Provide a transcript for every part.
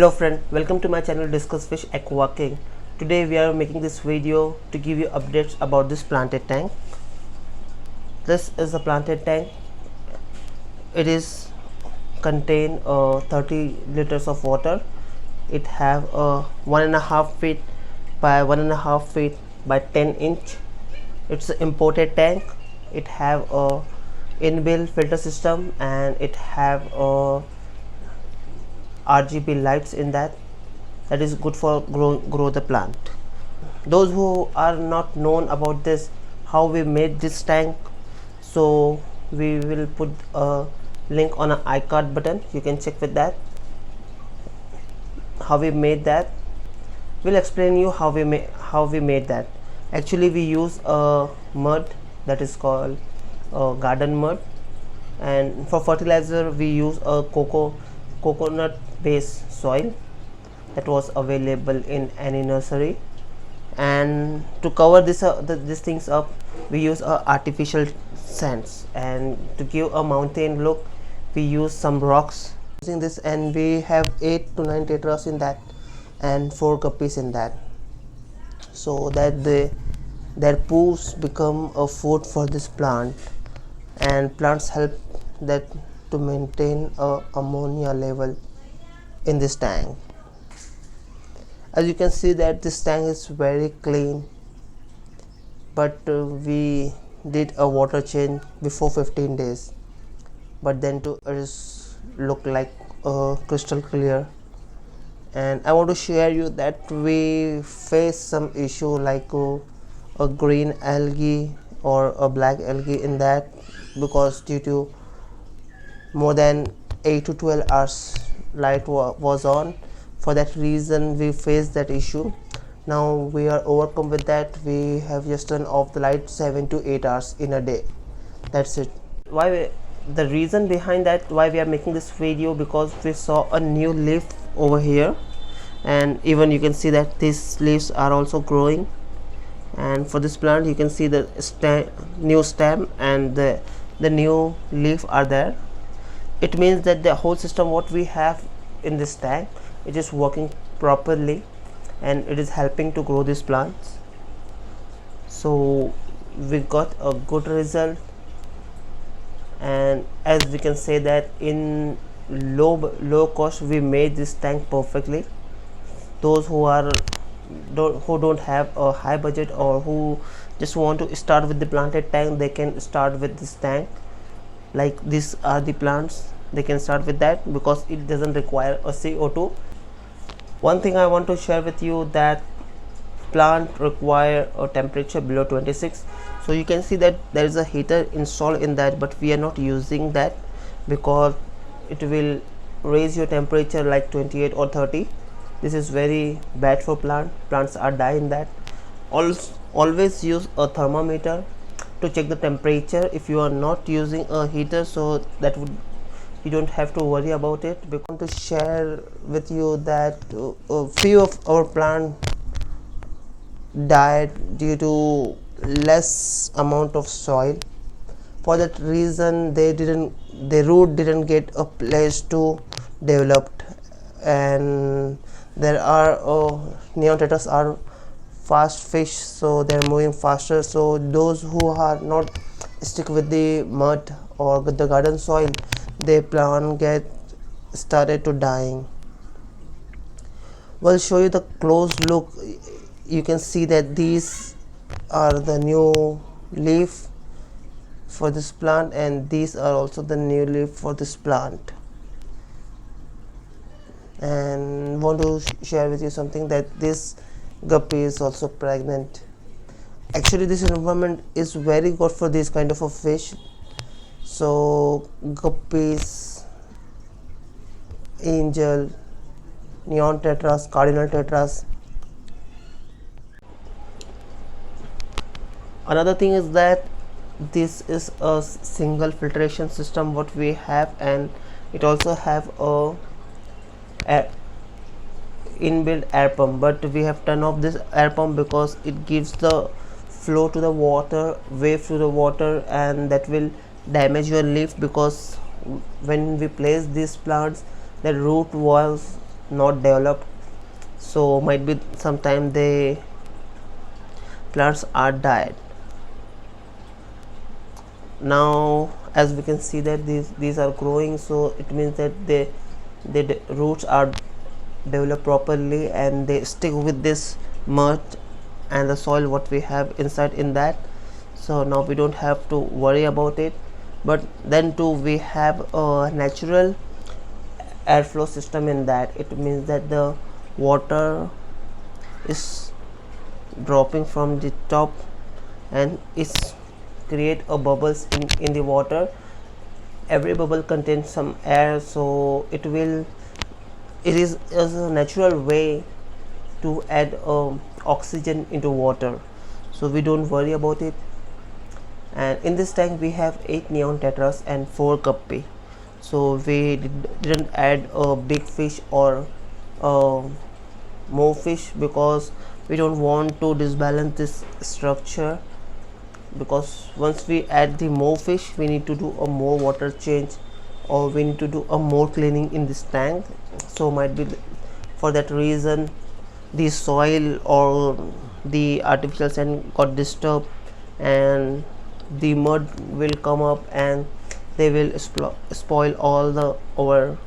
Hello friend, welcome to my channel Discuss Fish Aqua King. Today we are making this video to give you updates about this planted tank. This is a planted tank. It is contain 30 liters of water. It have a 1.5 feet by 1.5 feet by 10 inch. It's an imported tank. It have a inbuilt filter system and it have a RGB lights in that is good for grow the plant. Those who are not known about this, how we made this tank, so we will put a link on an iCard button. You can check with that how we made that. We'll explain you how we made that. Actually we use a mud that is called garden mud, and for fertilizer we use a coconut based soil that was available in any nursery. And to cover these things up, we use artificial sands, and to give a mountain look we use some rocks using this. And we have 8 to 9 tetras in that and 4 guppies in that, so that their poops become a food for this plant, and plants help that to maintain a ammonia level in this tank. As you can see that this tank is very clean, but we did a water change before 15 days, but then it is look like crystal clear. And I want to share you that we face some issue like a green algae or a black algae in that, because due to more than 8 to 12 hours light was on. For that reason we faced that issue. Now we are overcome with that. We have just turned off the light 7 to 8 hours in a day. That's it. The reason behind that why we are making this video, because we saw a new leaf over here, and even you can see that these leaves are also growing. And for this plant you can see the new stem and the new leaf are there. It means that the whole system what we have in this tank, it is working properly and it is helping to grow these plants. So we got a good result, and as we can say that in low cost we made this tank perfectly. Those who don't have a high budget or who just want to start with the planted tank, they can start with this tank. Like these are the plants, they can start with that because it doesn't require a CO2. One thing I want to share with you, that plant require a temperature below 26. So you can see that there is a heater installed in that, but we are not using that because it will raise your temperature like 28 or 30. This is very bad for plants are dying that. Always use a thermometer to check the temperature if you are not using a heater, so that would you don't have to worry about it. We want to share with you that a few of our plant died due to less amount of soil. For that reason the root didn't get a place to develop, and there are neon tetras are fast fish, so they're moving faster. So those who are not stick with the mud or with the garden soil, their plant get started to dying. We'll show you the close look. You can see that these are the new leaf for this plant, and these are also the new leaf for this plant. And want to share with you something, that this guppy is also pregnant. Actually this environment is very good for this kind of a fish. So guppies, angel, neon tetras, cardinal tetras. Another thing is that this is a single filtration system what we have, and it also have a inbuilt air pump, but we have turned off this air pump because it gives the flow to the water, wave to the water, and that will damage your leaf. Because when we place these plants, the root walls not developed, so might be sometime the plants are died. Now as we can see that these are growing, so it means that the roots are developed properly and they stick with this mud and the soil what we have inside in that. So now we don't have to worry about it. But then too we have a natural airflow system in that. It means that the water is dropping from the top and it's create a bubbles in the water. Every bubble contains some air, so it is a natural way to add oxygen into water, so we don't worry about it. And in this tank we have 8 neon tetras and 4 guppy, so we didn't add a big fish or more fish because we don't want to disbalance this structure, because once we add the more fish we need to do a more water change or we need to do a more cleaning in this tank. So might be for that reason the soil or the artificial sand got disturbed and the mud will come up and they will spoil all the our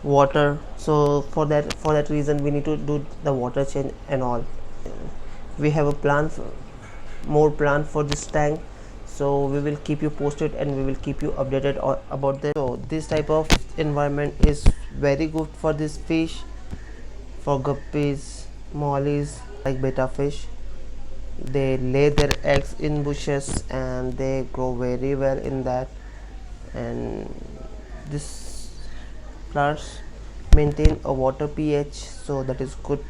water. So for that reason we need to do the water change and all. We have a plan more plan for this tank, so we will keep you posted and we will keep you updated about this. So this type of environment is very good for this fish, for guppies, mollies, like betta fish. They lay their eggs in bushes and they grow very well in that. And this plants maintain a water pH, so that is good,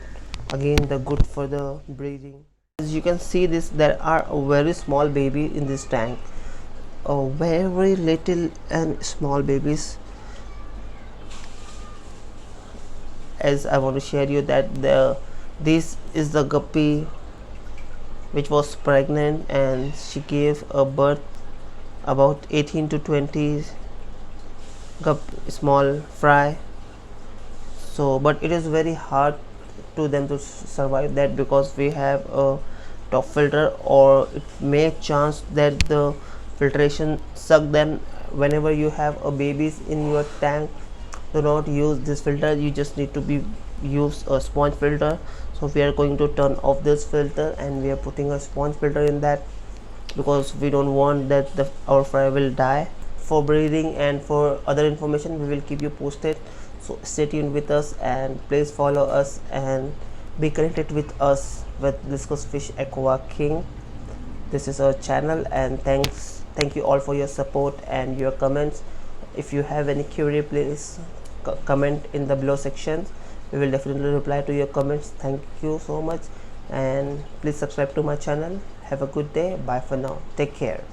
again the good for the breeding. As you can see this, there are a very small baby in this tank, a very little and small babies. As I want to share you that this is the guppy which was pregnant and she gave a birth about 18 to 20 small fry. So but it is very hard to them to survive that, because we have a top filter, or it may chance that the filtration suck them. Whenever you have a babies in your tank, do not use this filter, you just need to use a sponge filter. So we are going to turn off this filter and we are putting a sponge filter in that, because we don't want that our fry will die. For breeding and for other information we will keep you posted, so stay tuned with us and please follow us and be connected with us with Discuss Fish Aqua King. This is our channel, and thank you all for your support and your comments. If you have any query, please comment in the below section. We will definitely reply to your comments. Thank you so much, and please subscribe to my channel. Have a good day. Bye for now. Take care.